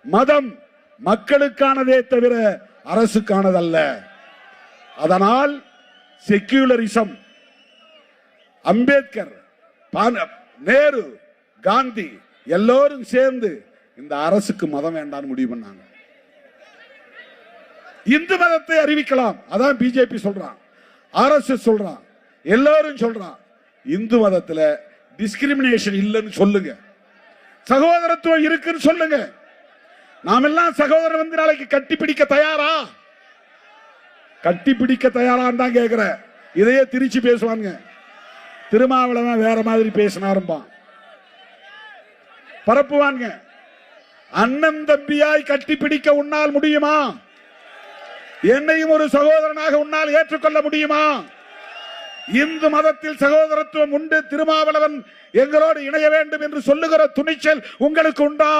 மதம் மக்களுக்கானதே தவிர அரசுக்கானதல்ல. அதனால் செக்யூலரிசம், அம்பேத்கர், நேரு, காந்தி எல்லோரும் சேர்ந்து இந்த அரசுக்கு மதம் வேண்டாம் முடிவு பண்ணாங்க. இந்து மதத்தை அறிவிக்கலாம், அதான் பிஜேபி சொல்றான், ஆர்எஸ்எஸ் சொல்றான், எல்லாரும் சொல்றான். இந்து மதத்தில் டிஸ்கிரிமினேஷன் இல்லைன்னு சொல்லுங்க, சகோதரத்துவம் இருக்குன்னு சொல்லுங்க. நாம் எல்லாம் சகோதரர் வந்து நாளைக்கு கட்டி பிடிக்க தயாரா? கட்டி பிடிக்க தயாரான்னு தான் கேட்கிற. இதையே திருச்சி பேசுவாங்க. திருமாவளவன் வேற மாதிரி பேசினாரும்பான், பரப்புவாங்க. அண்ணன் தம்பியாய் கட்டி பிடிக்க உன்னால் முடியுமா? என்னையும் ஒரு சகோதரனாக உன்னால் ஏற்றுக்கொள்ள முடியுமா? இந்து மதத்தில் சகோதரத்துவம் உண்டு, திருமாவளவன் எங்களோடு இணைய வேண்டும் என்று சொல்லுகிற துணிச்சல் உங்களுக்கு உண்டா?